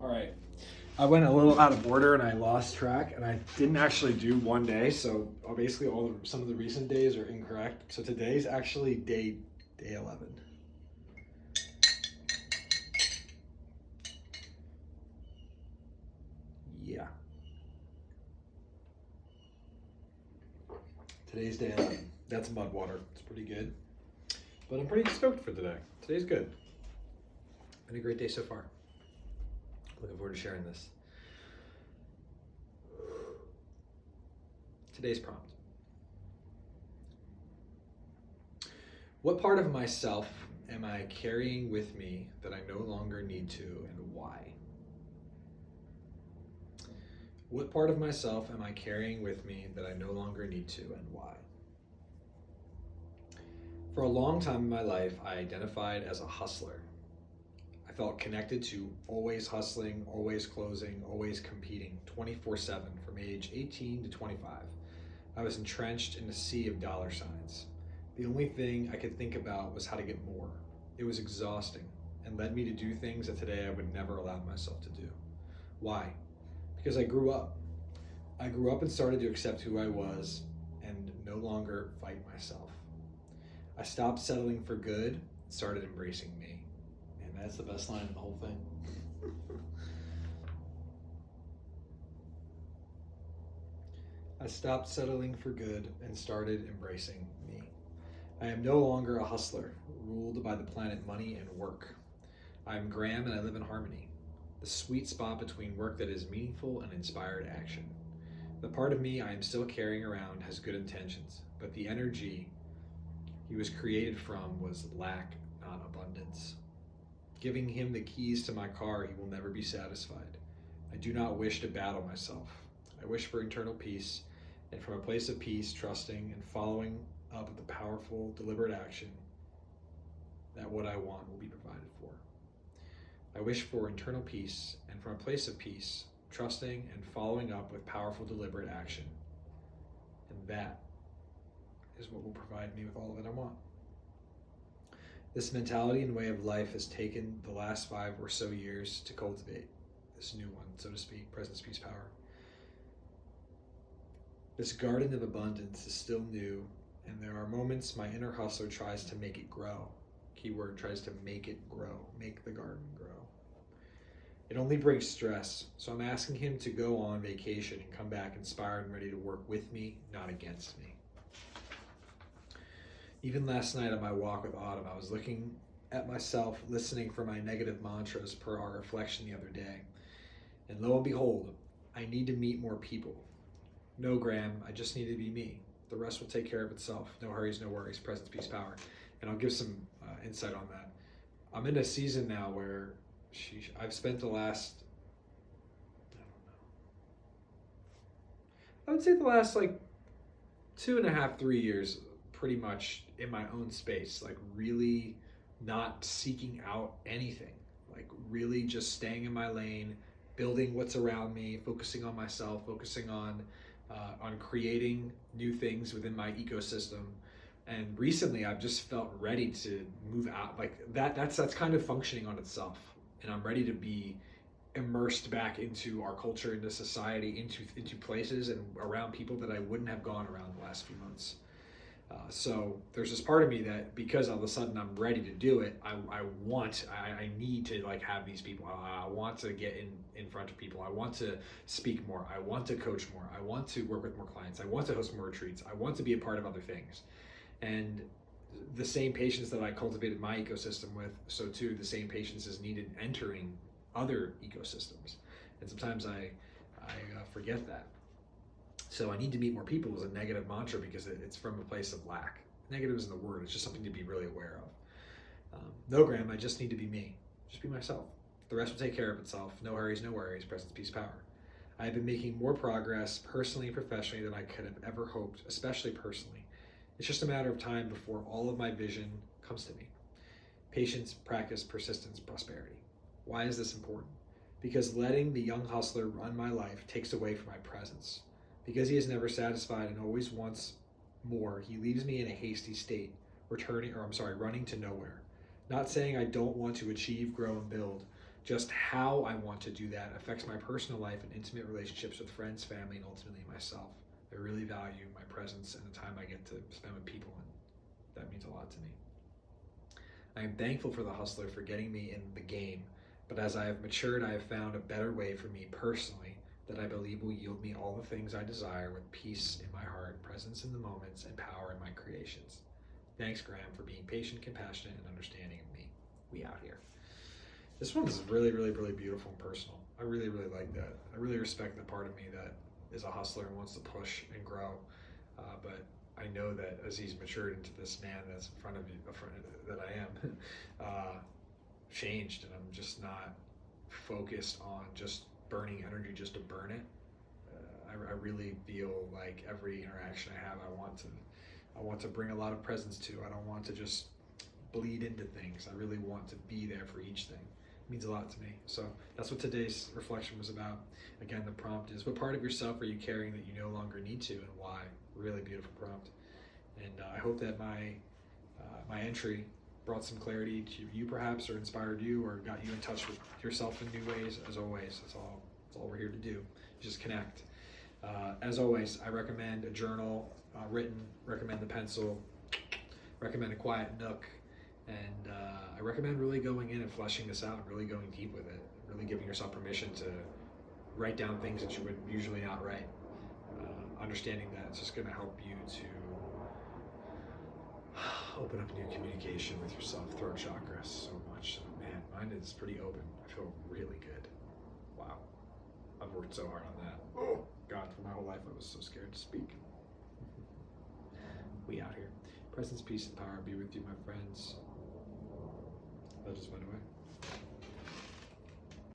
All right. I went a little out of order and I lost track, and I didn't actually do one day. So basically, some of the recent days are incorrect. So today's actually day 11. Yeah. Today's day 11. That's mud water. It's pretty good. But I'm pretty stoked for today. Today's good. Been a great day so far. Looking forward to sharing this. Today's prompt. What part of myself am I carrying with me that I no longer need to, and why? What part of myself am I carrying with me that I no longer need to, and why? For a long time in my life, I identified as a hustler. I felt connected to always hustling, always closing, always competing, 24/7 from age 18 to 25. I was entrenched in a sea of dollar signs. The only thing I could think about was how to get more. It was exhausting and led me to do things that today I would never allow myself to do. Why? Because I grew up. I grew up and started to accept who I was and no longer fight myself. I stopped settling for good and started embracing me. And that's the best line in the whole thing. I stopped settling for good and started embracing me. I am no longer a hustler, ruled by the planet money and work. I am Graham and I live in harmony, the sweet spot between work that is meaningful and inspired action. The part of me I am still carrying around has good intentions, but the energy he was created from was lack, not abundance. Giving him the keys to my car, he will never be satisfied. I do not wish to battle myself. I wish for internal peace, and from a place of peace, trusting and following up with the powerful, deliberate action that what I want will be provided for. I wish for internal peace, and from a place of peace, trusting and following up with powerful, deliberate action. And that is what will provide me with all that I want. This mentality and way of life has taken the last 5 or so years to cultivate this new one, so to speak, presence, peace, power. This garden of abundance is still new, and there are moments my inner hustler tries to make it grow. Keyword, tries to make it grow, make the garden grow. It only brings stress, so I'm asking him to go on vacation and come back inspired and ready to work with me, not against me. Even last night on my walk with Autumn, I was looking at myself, listening for my negative mantras per our reflection the other day. And lo and behold, I need to meet more people. No, Graham, I just need to be me. The rest will take care of itself. No hurries, no worries, presence, peace, power. And I'll give some insight on that. I'm in a season now where I've spent the last, I would say the last like 2.5, 3 years pretty much in my own space, like really not seeking out anything, like really just staying in my lane, building what's around me, focusing on myself, focusing on creating new things within my ecosystem. And recently I've just felt ready to move out, like that's kind of functioning on itself, and I'm ready to be immersed back into our culture, into society, into places and around people that I wouldn't have gone around the last few months. So there's this part of me that, because all of a sudden I'm ready to do it, I need to like have these people. I want to get in front of people. I want to speak more. I want to coach more. I want to work with more clients. I want to host more retreats. I want to be a part of other things. And the same patience that I cultivated my ecosystem with, so too the same patience is needed entering other ecosystems. And sometimes I forget that. So I need to meet more people is a negative mantra because it's from a place of lack. Negative isn't the word, it's just something to be really aware of. No, Graham, I just need to be me. Just be myself. The rest will take care of itself. No hurries, no worries, presence, peace, power. I have been making more progress personally and professionally than I could have ever hoped, especially personally. It's just a matter of time before all of my vision comes to me. Patience, practice, persistence, prosperity. Why is this important? Because letting the young hustler run my life takes away from my presence. Because he is never satisfied and always wants more, he leaves me in a hasty state, running to nowhere. Not saying I don't want to achieve, grow, and build, just how I want to do that affects my personal life and intimate relationships with friends, family, and ultimately myself. I really value my presence and the time I get to spend with people, and that means a lot to me. I am thankful for the hustler for getting me in the game, but as I have matured, I have found a better way for me personally that I believe will yield me all the things I desire with peace in my heart, presence in the moments, and power in my creations. Thanks, Graham, for being patient, compassionate, and understanding of me. We out here. This one's really, really, really beautiful and personal. I really, really like that. I really respect the part of me that is a hustler and wants to push and grow. But I know that as he's matured into this man that's in front of you, that I am, changed, and I'm just not focused on just burning energy just to burn it. I really feel like every interaction I have, I want to bring a lot of presence to. I don't want to just bleed into things. I really want to be there for each thing. It means a lot to me. So that's what today's reflection was about. Again, the prompt is, what part of yourself are you carrying that you no longer need to, and why? Really beautiful prompt. And I hope that my entry brought some clarity to you perhaps, or inspired you, or got you in touch with yourself in new ways. As always, that's all we're here to do, just connect. As always, I recommend a journal written, recommend the pencil, recommend a quiet nook, and I recommend really going in and fleshing this out, really going deep with it, really giving yourself permission to write down things that you would usually not write. Understanding that it's just going to help you to open up new communication with yourself, throat chakra, so much. Man, mine is pretty open. I feel really good. Wow. I've worked so hard on that. Oh, God, for my whole life I was so scared to speak. We out here. Presence, peace, and power be with you, my friends. I'll just find a way.